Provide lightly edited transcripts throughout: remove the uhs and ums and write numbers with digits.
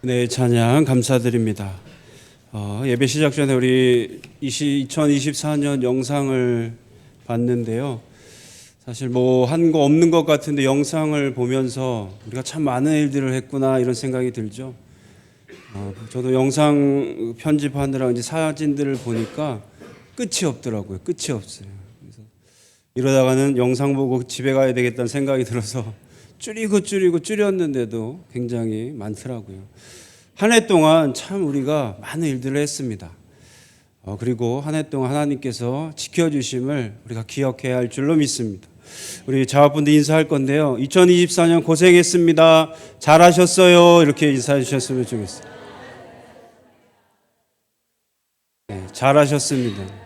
네, 찬양 감사드립니다. 예배 시작 전에 우리 2024년 영상을 봤는데요. 사실 뭐 한 거 없는 것 같은데 영상을 보면서 우리가 참 많은 일들을 했구나 이런 생각이 들죠. 저도 영상 편집하느라 이제 사진들을 보니까 끝이 없더라고요. 끝이 없어요. 그래서 이러다가는 영상 보고 집에 가야 되겠다는 생각이 들어서 줄였는데도 굉장히 많더라고요. 한 해 동안 참 우리가 많은 일들을 했습니다. 그리고 한 해 동안 하나님께서 지켜주심을 우리가 기억해야 할 줄로 믿습니다. 우리 자화분들 인사할 건데요. 2024년 고생했습니다. 잘하셨어요. 이렇게 인사해 주셨으면 좋겠어요. 네, 잘하셨습니다.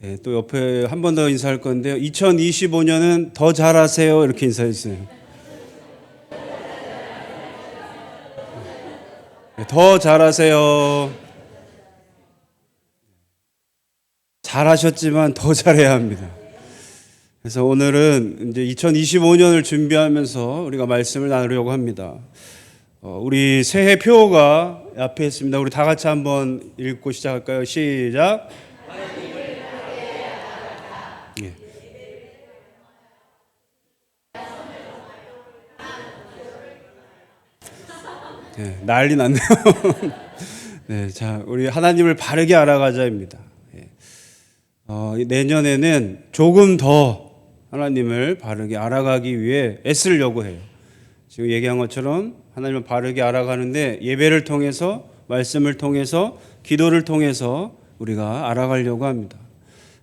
네, 또 옆에 한 번 더 인사할 건데요. 2025년은 더 잘하세요. 이렇게 인사해 주세요. 네, 더 잘하세요. 잘하셨지만 더 잘해야 합니다. 그래서 오늘은 이제 2025년을 준비하면서 우리가 말씀을 나누려고 합니다. 우리 새해 표가 앞에 있습니다. 우리 다 같이 한번 읽고 시작할까요? 시작. 예. 네, 난리 났네요. 네, 자, 우리 하나님을 바르게 알아가자입니다. 내년에는 조금 더 하나님을 바르게 알아가기 위해 애쓰려고 해요. 지금 얘기한 것처럼 하나님을 바르게 알아가는데 예배를 통해서, 말씀을 통해서, 기도를 통해서 우리가 알아가려고 합니다.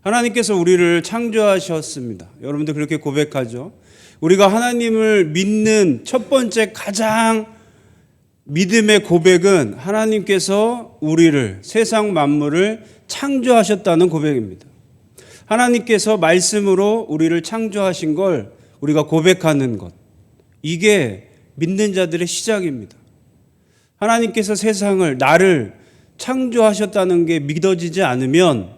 하나님께서 우리를 창조하셨습니다. 여러분들 그렇게 고백하죠. 우리가 하나님을 믿는 첫 번째 가장 믿음의 고백은 하나님께서 우리를, 세상 만물을 창조하셨다는 고백입니다. 하나님께서 말씀으로 우리를 창조하신 걸 우리가 고백하는 것, 이게 믿는 자들의 시작입니다. 하나님께서 세상을, 나를 창조하셨다는 게 믿어지지 않으면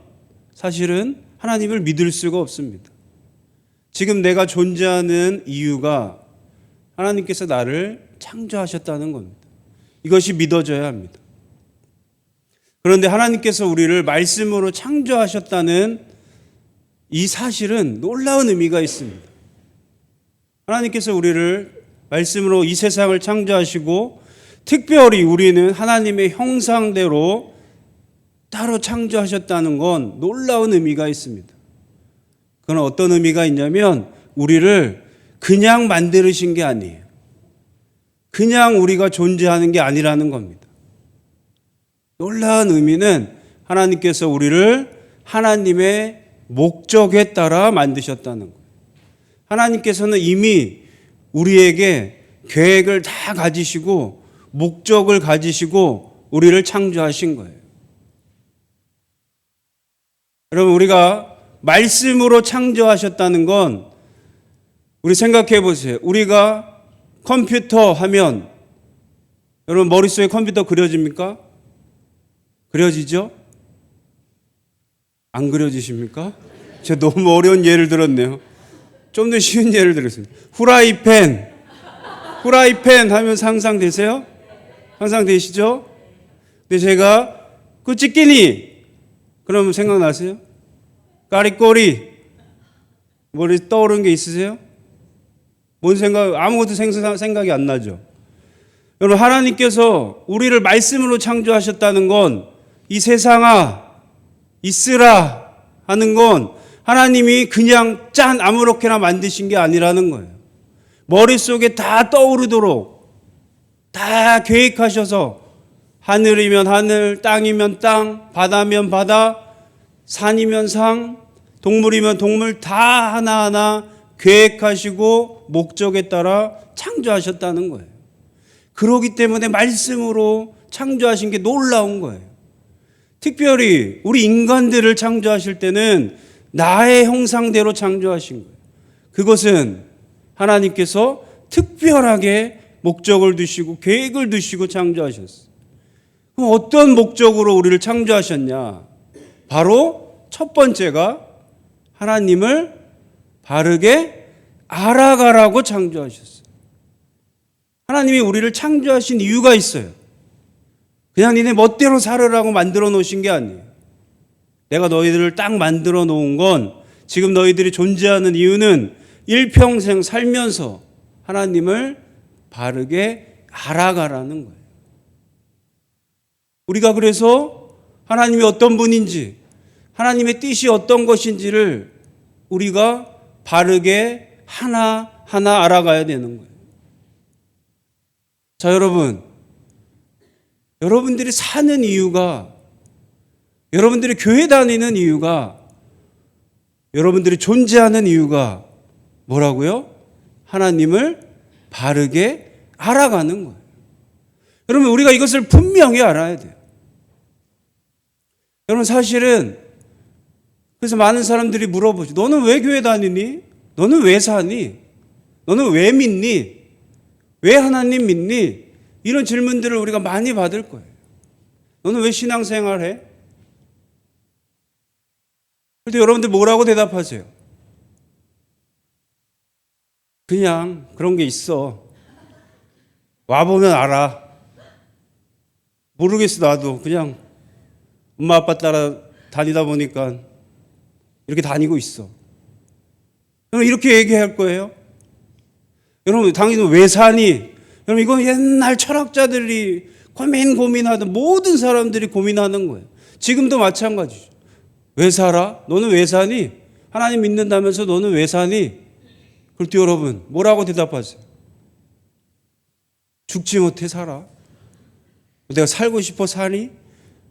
사실은 하나님을 믿을 수가 없습니다. 지금 내가 존재하는 이유가 하나님께서 나를 창조하셨다는 겁니다. 이것이 믿어져야 합니다. 그런데 하나님께서 우리를 말씀으로 창조하셨다는 이 사실은 놀라운 의미가 있습니다. 하나님께서 우리를 말씀으로 이 세상을 창조하시고 특별히 우리는 하나님의 형상대로 따로 창조하셨다는 건 놀라운 의미가 있습니다. 그건 어떤 의미가 있냐면 우리를 그냥 만드신 게 아니에요. 그냥 우리가 존재하는 게 아니라는 겁니다. 놀라운 의미는 하나님께서 우리를 하나님의 목적에 따라 만드셨다는 거예요. 하나님께서는 이미 우리에게 계획을 다 가지시고 목적을 가지시고 우리를 창조하신 거예요. 여러분, 우리가 말씀으로 창조하셨다는 건 우리 생각해 보세요. 우리가 컴퓨터 하면 여러분 머릿속에 컴퓨터 그려집니까? 그려지죠? 안 그려지십니까? 제가 너무 어려운 예를 들었네요. 좀 더 쉬운 예를 들었습니다. 후라이팬 하면 상상되세요? 상상되시죠? 근데 제가 찌끼니 그러면 생각나세요? 까리꼬리 머리 떠오르는 게 있으세요? 뭔 생각? 아무것도 생각이 안 나죠. 여러분, 하나님께서 우리를 말씀으로 창조하셨다는 건 이 세상아 있으라 하는 건 하나님이 그냥 짠 아무렇게나 만드신 게 아니라는 거예요. 머릿속에 다 떠오르도록 다 계획하셔서 하늘이면 하늘, 땅이면 땅, 바다면 바다, 산이면 산, 동물이면 동물 다 하나하나 계획하시고 목적에 따라 창조하셨다는 거예요. 그러기 때문에 말씀으로 창조하신 게 놀라운 거예요. 특별히 우리 인간들을 창조하실 때는 나의 형상대로 창조하신 거예요. 그것은 하나님께서 특별하게 목적을 두시고 계획을 두시고 창조하셨어요. 그럼 어떤 목적으로 우리를 창조하셨냐? 바로 첫 번째가 하나님을 바르게 알아가라고 창조하셨어요. 하나님이 우리를 창조하신 이유가 있어요. 그냥 니네 멋대로 살으라고 만들어 놓으신 게 아니에요. 내가 너희들을 딱 만들어 놓은 건 지금 너희들이 존재하는 이유는 일평생 살면서 하나님을 바르게 알아가라는 거예요. 우리가 그래서 하나님이 어떤 분인지, 하나님의 뜻이 어떤 것인지를 우리가 바르게 하나하나 알아가야 되는 거예요. 자, 여러분들이 사는 이유가, 여러분들이 교회 다니는 이유가, 여러분들이 존재하는 이유가 뭐라고요? 하나님을 바르게 알아가는 거예요. 여러분, 우리가 이것을 분명히 알아야 돼요. 여러분, 사실은 그래서 많은 사람들이 물어보죠. 너는 왜 교회 다니니? 너는 왜 사니? 너는 왜 믿니? 왜 하나님 믿니? 이런 질문들을 우리가 많이 받을 거예요. 너는 왜 신앙생활해? 그런데 여러분들 뭐라고 대답하세요? 그냥 그런 게 있어. 와보면 알아. 모르겠어, 나도. 그냥 엄마 아빠 따라 다니다 보니까 이렇게 다니고 있어. 여러분, 이렇게 얘기할 거예요? 여러분, 당연히 왜 사니? 여러분, 이건 옛날 철학자들이 고민하던 모든 사람들이 고민하는 거예요. 지금도 마찬가지죠. 왜 살아? 너는 왜 사니? 하나님 믿는다면서 너는 왜 사니? 그럴 때 여러분, 뭐라고 대답하세요? 죽지 못해 살아. 내가 살고 싶어 사니?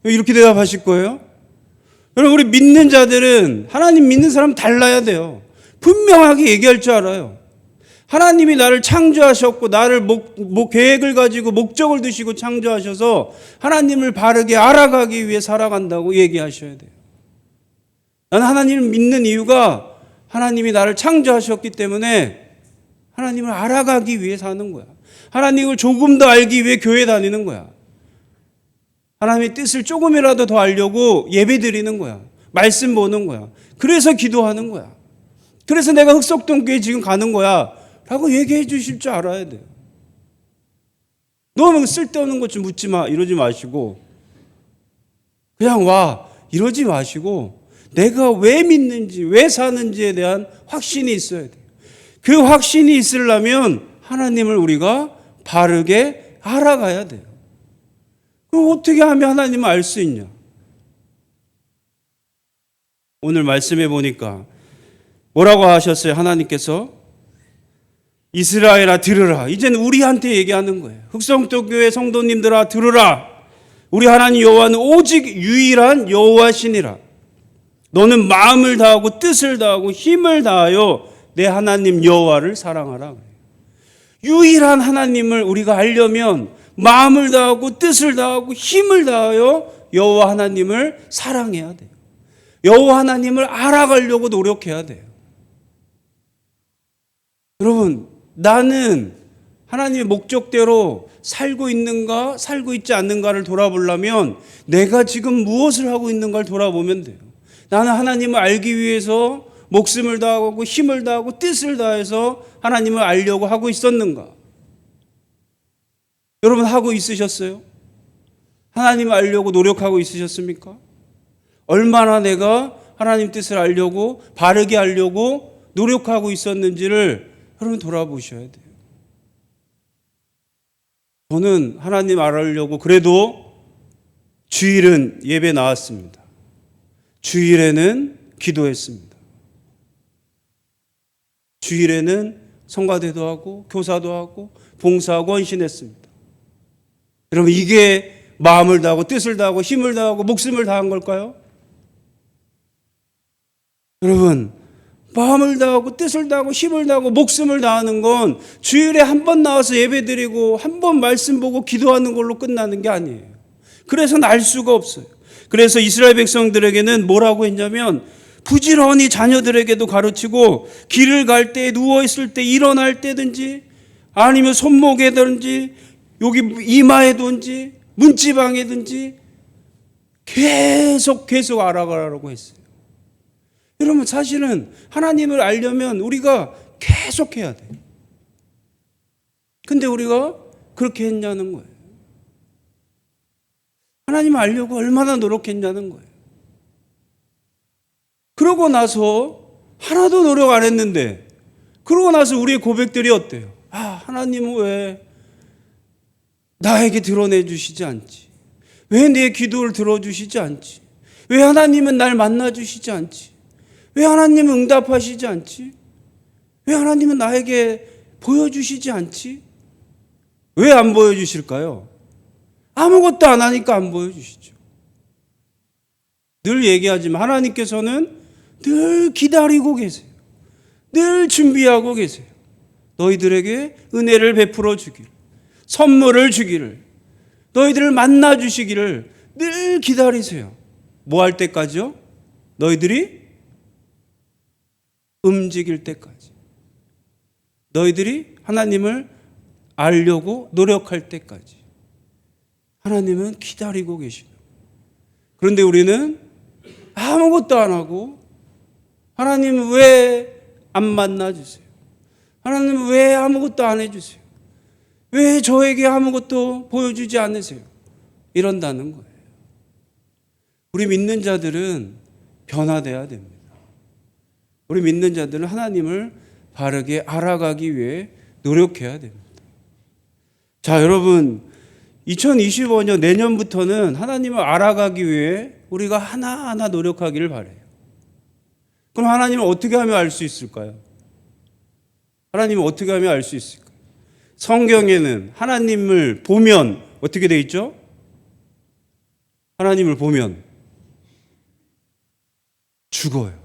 이렇게 대답하실 거예요? 여러분, 우리 믿는 자들은 하나님 믿는 사람 달라야 돼요. 분명하게 얘기할 줄 알아요. 하나님이 나를 창조하셨고 나를 계획을 가지고 목적을 두시고 창조하셔서 하나님을 바르게 알아가기 위해 살아간다고 얘기하셔야 돼요. 나는 하나님을 믿는 이유가 하나님이 나를 창조하셨기 때문에 하나님을 알아가기 위해 사는 거야. 하나님을 조금 더 알기 위해 교회 다니는 거야. 하나님의 뜻을 조금이라도 더 알려고 예배 드리는 거야. 말씀 보는 거야. 그래서 기도하는 거야. 그래서 내가 흑석동교회 지금 가는 거야 라고 얘기해 주실 줄 알아야 돼요. 너무 쓸데없는 것 좀 묻지 마 이러지 마시고 그냥 와 이러지 마시고 내가 왜 믿는지 왜 사는지에 대한 확신이 있어야 돼요. 그 확신이 있으려면 하나님을 우리가 바르게 알아가야 돼요. 그럼 어떻게 하면 하나님을 알 수 있냐? 오늘 말씀해 보니까 뭐라고 하셨어요? 하나님께서 이스라엘아 들으라. 이제는 우리한테 얘기하는 거예요. 흑성교회 성도님들아 들으라. 우리 하나님 여호와는 오직 유일한 여호와시니라. 너는 마음을 다하고 뜻을 다하고 힘을 다하여 내 하나님 여호와를 사랑하라. 유일한 하나님을 우리가 알려면 마음을 다하고 뜻을 다하고 힘을 다하여 여호와 하나님을 사랑해야 돼요. 여호와 하나님을 알아가려고 노력해야 돼요. 여러분, 나는 하나님의 목적대로 살고 있는가, 살고 있지 않는가를 돌아보려면 내가 지금 무엇을 하고 있는가를 돌아보면 돼요. 나는 하나님을 알기 위해서 목숨을 다하고 힘을 다하고 뜻을 다해서 하나님을 알려고 하고 있었는가? 여러분 하고 있으셨어요? 하나님을 알려고 노력하고 있으셨습니까? 얼마나 내가 하나님 뜻을 알려고 바르게 알려고 노력하고 있었는지를 여러분 돌아보셔야 돼요. 저는 하나님 알아려고 그래도 주일은 예배 나왔습니다. 주일에는 기도했습니다. 주일에는 성가대도 하고 교사도 하고 봉사하고 헌신했습니다. 여러분 이게 마음을 다하고 뜻을 다하고 힘을 다하고 목숨을 다한 걸까요? 여러분 마음을 다하고 뜻을 다하고 힘을 다하고 목숨을 다하는 건 주일에 한 번 나와서 예배드리고 한 번 말씀 보고 기도하는 걸로 끝나는 게 아니에요. 그래서 날 수가 없어요. 그래서 이스라엘 백성들에게는 뭐라고 했냐면 부지런히 자녀들에게도 가르치고 길을 갈 때 누워있을 때 일어날 때든지 아니면 손목에든지 여기 이마에든지 문지방에든지 계속 알아가라고 했어요. 여러분 사실은 하나님을 알려면 우리가 계속 해야 돼요. 근데 우리가 그렇게 했냐는 거예요. 하나님 알려고 얼마나 노력했냐는 거예요. 그러고 나서 하나도 노력 안 했는데, 그러고 나서 우리의 고백들이 어때요? 하나님은 왜 나에게 드러내 주시지 않지? 왜 내 기도를 들어주시지 않지? 왜 하나님은 날 만나 주시지 않지? 왜 하나님은 응답하시지 않지? 왜 하나님은 나에게 보여주시지 않지? 왜 안 보여주실까요? 아무것도 안 하니까 안 보여주시죠. 늘 얘기하지만 하나님께서는 늘 기다리고 계세요. 늘 준비하고 계세요. 너희들에게 은혜를 베풀어 주기를, 선물을 주기를, 너희들을 만나 주시기를 늘 기다리세요. 뭐 할 때까지요? 너희들이 움직일 때까지. 너희들이 하나님을 알려고 노력할 때까지. 하나님은 기다리고 계시는 거예요. 그런데 우리는 아무것도 안 하고, 하나님은 왜 안 만나 주세요? 하나님은 왜 아무것도 안 해주세요? 왜 저에게 아무것도 보여주지 않으세요? 이런다는 거예요. 우리 믿는 자들은 변화돼야 됩니다. 우리 믿는 자들은 하나님을 바르게 알아가기 위해 노력해야 됩니다. 자, 여러분, 2025년 내년부터는 하나님을 알아가기 위해 우리가 하나하나 노력하기를 바라요. 그럼 하나님을 어떻게 하면 알 수 있을까요? 하나님을 어떻게 하면 알 수 있을까요? 성경에는 하나님을 보면 어떻게 돼 있죠? 하나님을 보면 죽어요.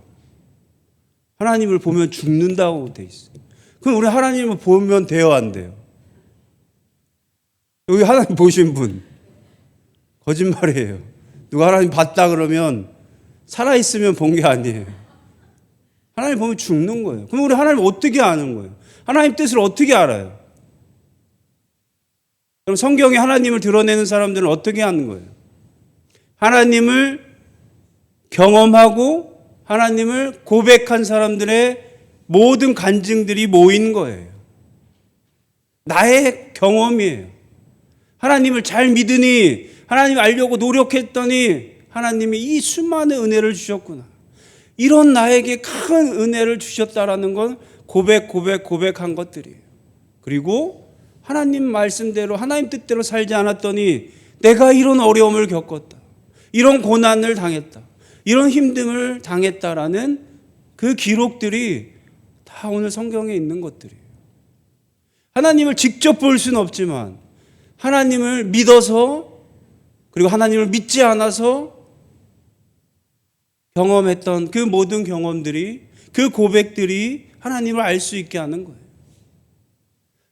하나님을 보면 죽는다고 돼 있어요. 그럼 우리 하나님을 보면 돼요, 안 돼요? 여기 하나님 보신 분 거짓말이에요. 누가 하나님 봤다 그러면 살아있으면 본 게 아니에요. 하나님 보면 죽는 거예요. 그럼 우리 하나님 어떻게 아는 거예요? 하나님 뜻을 어떻게 알아요? 그럼 성경에 하나님을 드러내는 사람들은 어떻게 하는 거예요? 하나님을 경험하고 하나님을 고백한 사람들의 모든 간증들이 모인 거예요. 나의 경험이에요. 하나님을 잘 믿으니, 하나님 알려고 노력했더니 하나님이 이 수많은 은혜를 주셨구나. 이런 나에게 큰 은혜를 주셨다라는 건 고백한 것들이에요. 그리고 하나님 말씀대로, 하나님 뜻대로 살지 않았더니 내가 이런 어려움을 겪었다, 이런 고난을 당했다, 이런 힘듦을 당했다라는 그 기록들이 다 오늘 성경에 있는 것들이에요. 하나님을 직접 볼 수는 없지만 하나님을 믿어서, 그리고 하나님을 믿지 않아서 경험했던 그 모든 경험들이, 그 고백들이 하나님을 알 수 있게 하는 거예요.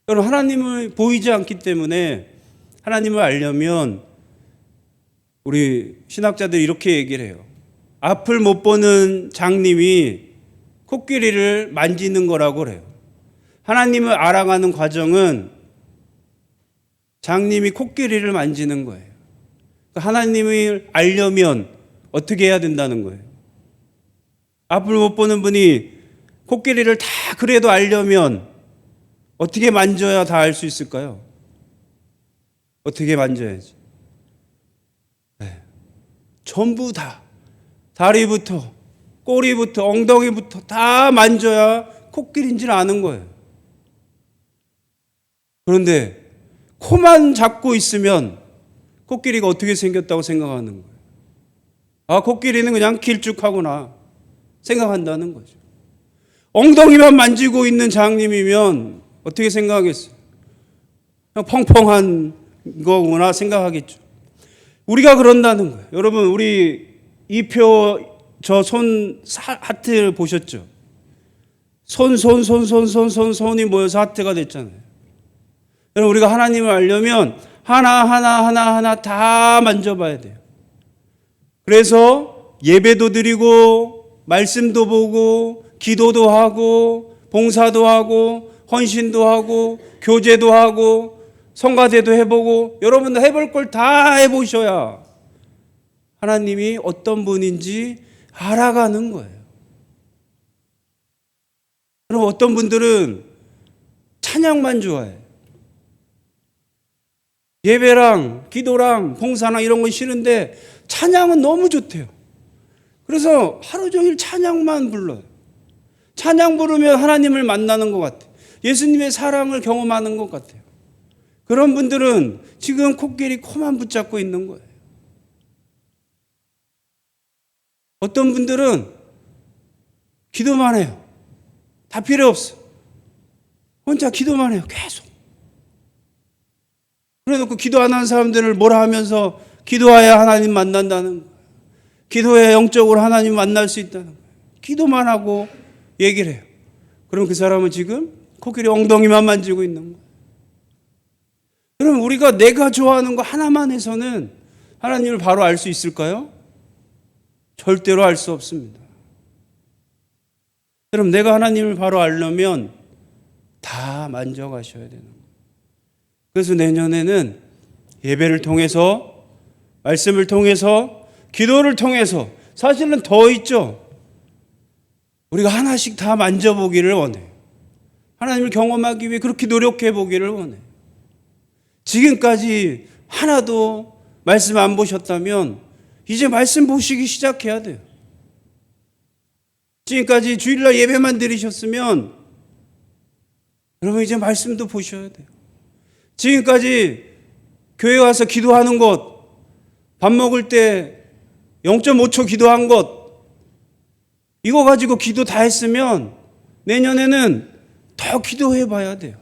여러분, 하나님을 보이지 않기 때문에 하나님을 알려면 우리 신학자들이 이렇게 얘기를 해요. 앞을 못 보는 장님이 코끼리를 만지는 거라고 그래요. 하나님을 알아가는 과정은 장님이 코끼리를 만지는 거예요. 하나님을 알려면 어떻게 해야 된다는 거예요? 앞을 못 보는 분이 코끼리를 다 그래도 알려면 어떻게 만져야 다 알 수 있을까요? 어떻게 만져야지? 네. 전부 다, 다리부터 꼬리부터 엉덩이부터 다 만져야 코끼리인지를 아는 거예요. 그런데 코만 잡고 있으면 코끼리가 어떻게 생겼다고 생각하는 거예요? 코끼리는 그냥 길쭉하구나 생각한다는 거죠. 엉덩이만 만지고 있는 장님이면 어떻게 생각하겠어요? 그냥 펑펑한 거구나 생각하겠죠. 우리가 그런다는 거예요. 여러분, 우리 이 표 저 손 하트 보셨죠? 손이 모여서 하트가 됐잖아요. 여러분, 우리가 하나님을 알려면 하나 다 만져봐야 돼요. 그래서 예배도 드리고 말씀도 보고 기도도 하고 봉사도 하고 헌신도 하고 교제도 하고 성가대도 해보고, 여러분도 해볼 걸 다 해보셔야 하나님이 어떤 분인지 알아가는 거예요. 그럼 어떤 분들은 찬양만 좋아해요. 예배랑 기도랑 봉사랑 이런 건 싫은데 찬양은 너무 좋대요. 그래서 하루 종일 찬양만 불러요. 찬양 부르면 하나님을 만나는 것 같아요. 예수님의 사랑을 경험하는 것 같아요. 그런 분들은 지금 코끼리 코만 붙잡고 있는 거예요. 어떤 분들은 기도만 해요. 다 필요 없어. 혼자 기도만 해요. 계속. 그래놓고 기도 안 하는 사람들을 뭐라 하면서 기도해야 하나님 만난다는 거예요. 기도해야 영적으로 하나님 만날 수 있다는 거예요. 기도만 하고 얘기를 해요. 그럼 그 사람은 지금 코끼리 엉덩이만 만지고 있는 거예요. 그럼 우리가 내가 좋아하는 거 하나만 해서는 하나님을 바로 알 수 있을까요? 절대로 알 수 없습니다. 그럼 내가 하나님을 바로 알려면 다 만져가셔야 되는 거예요. 그래서 내년에는 예배를 통해서, 말씀을 통해서, 기도를 통해서, 사실은 더 있죠. 우리가 하나씩 다 만져보기를 원해요. 하나님을 경험하기 위해 그렇게 노력해 보기를 원해요. 지금까지 하나도 말씀 안 보셨다면 이제 말씀 보시기 시작해야 돼요. 지금까지 주일날 예배만 드리셨으면 여러분 이제 말씀도 보셔야 돼요. 지금까지 교회 와서 기도하는 것, 밥 먹을 때 0.5초 기도한 것, 이거 가지고 기도 다 했으면 내년에는 더 기도해 봐야 돼요.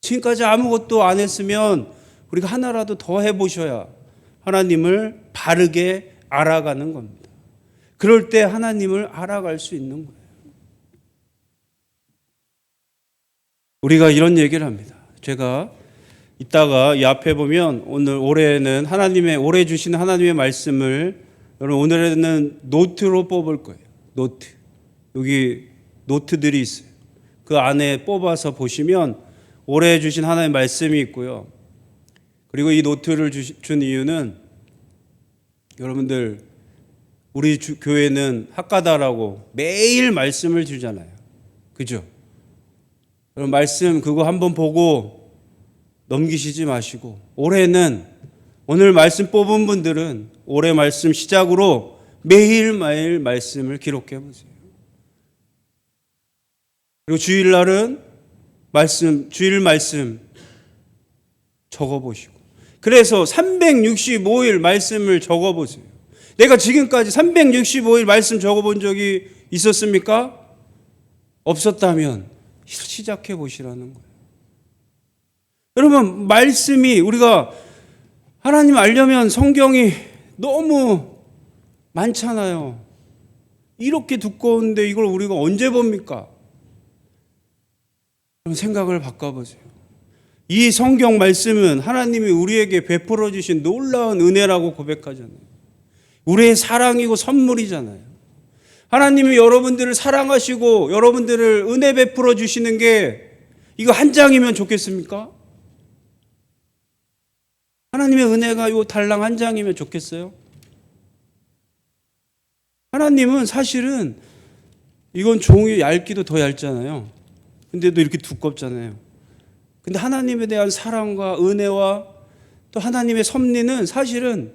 지금까지 아무것도 안 했으면 우리가 하나라도 더 해보셔야 하나님을 바르게 알아가는 겁니다. 그럴 때 하나님을 알아갈 수 있는 거예요. 우리가 이런 얘기를 합니다. 제가 이따가 이 앞에 보면 올해는 올해 주시는 하나님의 말씀을 여러분 오늘에는 노트로 뽑을 거예요. 노트. 여기 노트들이 있어요. 그 안에 뽑아서 보시면 올해 주신 하나님의 말씀이 있고요. 그리고 이 노트를 준 이유는 여러분들 우리 교회는 학가다라고 매일 말씀을 주잖아요. 그죠? 여러분 말씀 그거 한번 보고 넘기시지 마시고 올해는 오늘 말씀 뽑은 분들은 올해 말씀 시작으로 매일매일 말씀을 기록해 보세요. 그리고 주일날은 주일 말씀 적어 보시고 그래서 365일 말씀을 적어 보세요. 내가 지금까지 365일 말씀 적어 본 적이 있었습니까? 없었다면 시작해 보시라는 거예요. 여러분 말씀이 우리가 하나님 알려면 성경이 너무 많잖아요. 이렇게 두꺼운데 이걸 우리가 언제 봅니까? 생각을 바꿔보세요. 이 성경 말씀은 하나님이 우리에게 베풀어 주신 놀라운 은혜라고 고백하잖아요. 우리의 사랑이고 선물이잖아요. 하나님이 여러분들을 사랑하시고 여러분들을 은혜 베풀어 주시는 게 이거 한 장이면 좋겠습니까? 하나님의 은혜가 이 달랑 한 장이면 좋겠어요? 하나님은 사실은 이건 종이 얇기도 더 얇잖아요. 근데도 이렇게 두껍잖아요. 근데 하나님에 대한 사랑과 은혜와 또 하나님의 섭리는 사실은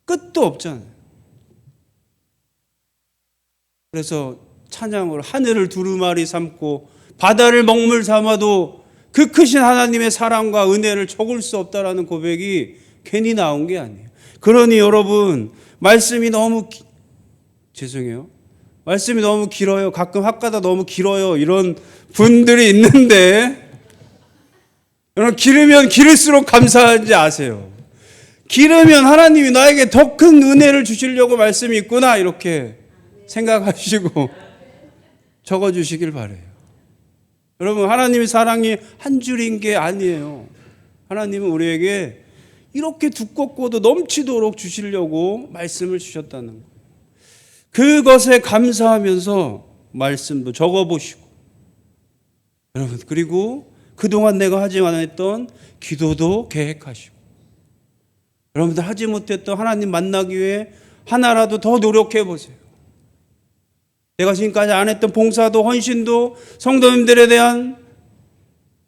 끝도 없잖아요. 그래서 찬양으로 하늘을 두루마리 삼고 바다를 먹물 삼아도 그 크신 하나님의 사랑과 은혜를 적을 수 없다라는 고백이 괜히 나온 게 아니에요. 그러니 여러분 말씀이 너무 죄송해요. 말씀이 너무 길어요. 가끔 학가다 너무 길어요. 이런 분들이 있는데 여러분 기르면 기를수록 감사한지 아세요? 기르면 하나님이 나에게 더 큰 은혜를 주시려고 말씀이 있구나 이렇게 생각하시고 적어주시길 바라요. 여러분 하나님의 사랑이 한 줄인 게 아니에요. 하나님은 우리에게 이렇게 두껍고도 넘치도록 주시려고 말씀을 주셨다는 거예요. 그것에 감사하면서 말씀도 적어보시고 여러분 그리고 그동안 내가 하지 않았던 기도도 계획하시고 여러분들 하지 못했던 하나님 만나기 위해 하나라도 더 노력해 보세요. 내가 지금까지 안 했던 봉사도 헌신도 성도님들에 대한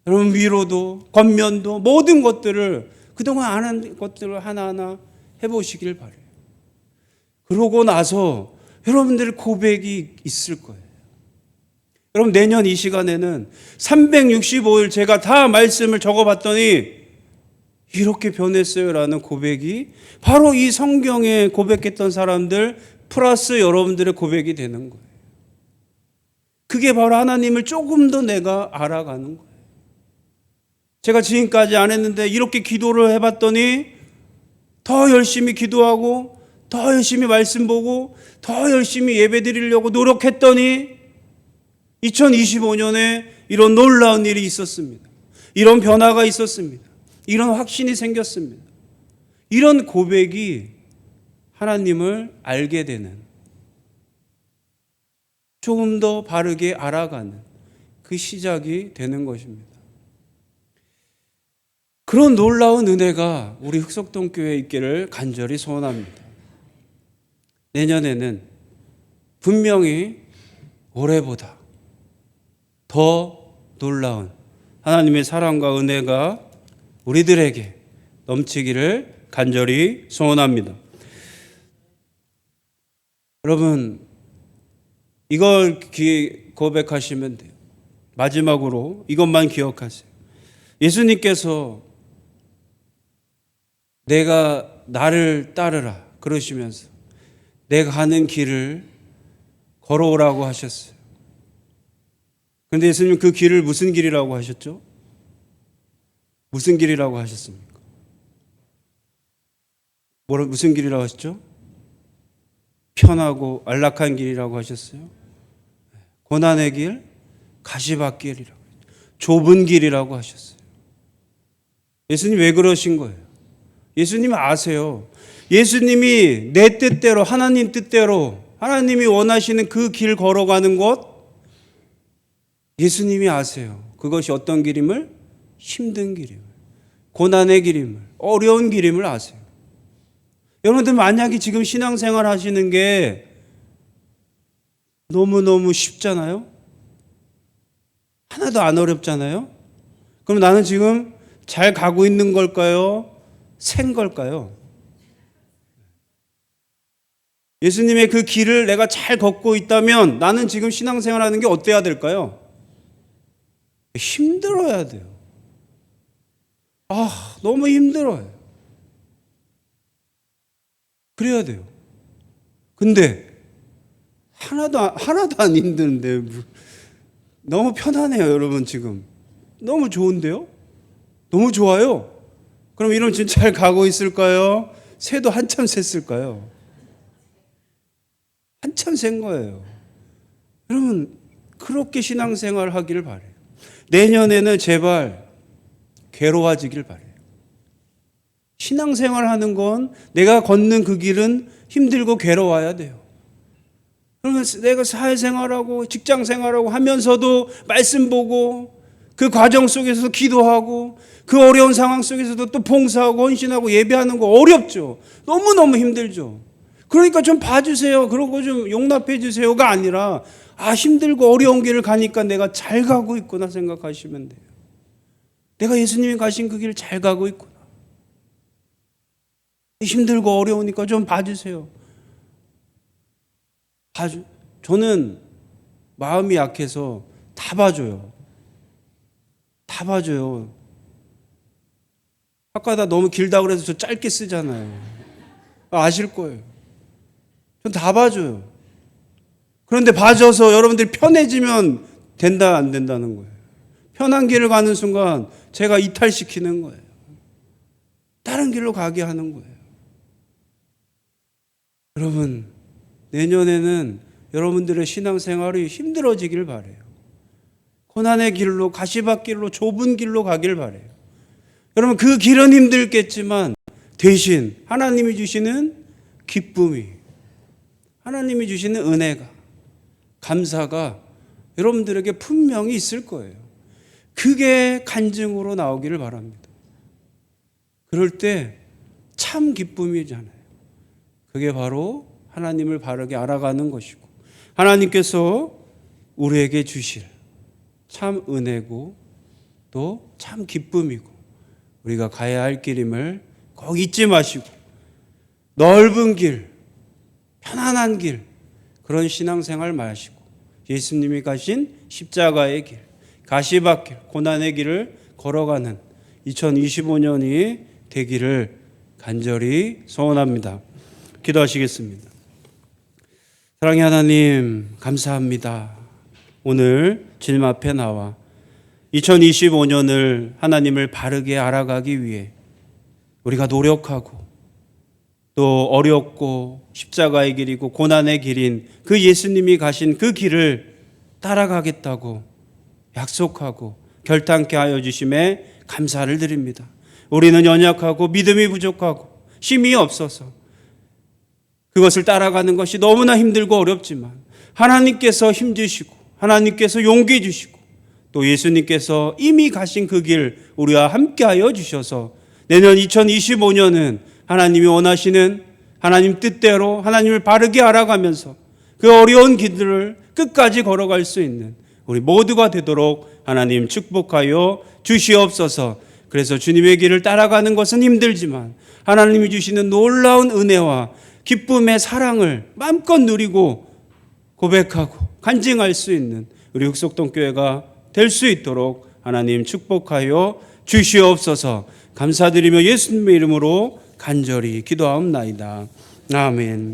여러분, 위로도 권면도 모든 것들을 그동안 안 한 것들을 하나하나 해보시길 바래요. 그러고 나서 여러분들 고백이 있을 거예요. 여러분, 내년 이 시간에는 365일 제가 다 말씀을 적어봤더니 이렇게 변했어요 라는 고백이 바로 이 성경에 고백했던 사람들 플러스 여러분들의 고백이 되는 거예요. 그게 바로 하나님을 조금 더 내가 알아가는 거예요. 제가 지금까지 안 했는데 이렇게 기도를 해봤더니 더 열심히 기도하고 더 열심히 말씀 보고 더 열심히 예배 드리려고 노력했더니 2025년에 이런 놀라운 일이 있었습니다. 이런 변화가 있었습니다. 이런 확신이 생겼습니다. 이런 고백이 하나님을 알게 되는, 조금 더 바르게 알아가는 그 시작이 되는 것입니다. 그런 놀라운 은혜가 우리 흑석동교회에 있기를 간절히 소원합니다. 내년에는 분명히 올해보다 더 놀라운 하나님의 사랑과 은혜가 우리들에게 넘치기를 간절히 소원합니다. 여러분, 이걸 고백하시면 돼요. 마지막으로 이것만 기억하세요. 예수님께서 내가 나를 따르라 그러시면서 내가 가는 길을 걸어오라고 하셨어요. 그런데 예수님 그 길을 무슨 길이라고 하셨죠? 무슨 길이라고 하셨습니까? 무슨 길이라고 하셨죠? 편하고 안락한 길이라고 하셨어요. 고난의 길, 가시밭길이라고, 좁은 길이라고 하셨어요. 예수님 왜 그러신 거예요? 예수님 아세요. 예수님이 내 뜻대로, 하나님 뜻대로, 하나님이 원하시는 그 길 걸어가는 곳, 예수님이 아세요. 그것이 어떤 길임을? 힘든 길임을, 고난의 길임을, 어려운 길임을 아세요. 여러분들 만약에 지금 신앙생활 하시는 게 너무너무 쉽잖아요? 하나도 안 어렵잖아요? 그럼 나는 지금 잘 가고 있는 걸까요? 센 걸까요? 예수님의 그 길을 내가 잘 걷고 있다면 나는 지금 신앙생활 하는 게 어때야 될까요? 힘들어야 돼요. 너무 힘들어요. 그래야 돼요. 근데 하나도 안 힘드는데 너무 편하네요, 여러분. 지금 너무 좋은데요? 너무 좋아요. 그럼 이러면 지금 잘 가고 있을까요? 새도 한참 샜을까요? 한참 센 거예요. 여러분, 그렇게 신앙생활 하기를 바래요. 내년에는 제발 괴로워지길 바래요. 신앙생활 하는 건 내가 걷는 그 길은 힘들고 괴로워야 돼요. 그러면 내가 사회생활하고 직장생활하고 하면서도 말씀 보고 그 과정 속에서 기도하고 그 어려운 상황 속에서도 또 봉사하고 헌신하고 예배하는 거 어렵죠. 너무너무 힘들죠. 그러니까 좀 봐주세요. 그러고 좀 용납해 주세요가 아니라 힘들고 어려운 길을 가니까 내가 잘 가고 있구나 생각하시면 돼요. 내가 예수님이 가신 그 길을 잘 가고 있구나. 힘들고 어려우니까 좀 봐주세요. 저는 마음이 약해서 다 봐줘요. 다 봐줘요. 아까 너무 길다고 그래서 저 짧게 쓰잖아요. 아실 거예요. 전 다 봐줘요. 그런데 봐줘서 여러분들이 편해지면 된다 안 된다는 거예요. 편한 길을 가는 순간 제가 이탈시키는 거예요. 다른 길로 가게 하는 거예요. 여러분, 내년에는 여러분들의 신앙생활이 힘들어지길 바래요. 고난의 길로, 가시밭길로, 좁은 길로 가길 바래요. 여러분, 그 길은 힘들겠지만 대신 하나님이 주시는 기쁨이, 하나님이 주시는 은혜가, 감사가 여러분들에게 분명히 있을 거예요. 그게 간증으로 나오기를 바랍니다. 그럴 때 참 기쁨이잖아요. 그게 바로 하나님을 바르게 알아가는 것이고 하나님께서 우리에게 주실 참 은혜고 또 참 기쁨이고 우리가 가야 할 길임을 꼭 잊지 마시고 넓은 길, 편안한 길, 그런 신앙생활 마시고 예수님이 가신 십자가의 길, 가시밭길, 고난의 길을 걸어가는 2025년이 되기를 간절히 소원합니다. 기도하시겠습니다. 사랑의 하나님, 감사합니다. 오늘 주님 앞에 나와 2025년을 하나님을 바르게 알아가기 위해 우리가 노력하고 또 어렵고 십자가의 길이고 고난의 길인 그 예수님이 가신 그 길을 따라가겠다고 약속하고 결단케 하여 주심에 감사를 드립니다. 우리는 연약하고 믿음이 부족하고 힘이 없어서 그것을 따라가는 것이 너무나 힘들고 어렵지만 하나님께서 힘주시고 하나님께서 용기 주시고 또 예수님께서 이미 가신 그 길 우리와 함께하여 주셔서 내년 2025년은 하나님이 원하시는 하나님 뜻대로 하나님을 바르게 알아가면서 그 어려운 길들을 끝까지 걸어갈 수 있는 우리 모두가 되도록 하나님 축복하여 주시옵소서. 그래서 주님의 길을 따라가는 것은 힘들지만 하나님이 주시는 놀라운 은혜와 기쁨의 사랑을 마음껏 누리고 고백하고 간증할 수 있는 우리 흑석동교회가 될 수 있도록 하나님 축복하여 주시옵소서. 감사드리며 예수님의 이름으로 간절히 기도하옵나이다. 아멘.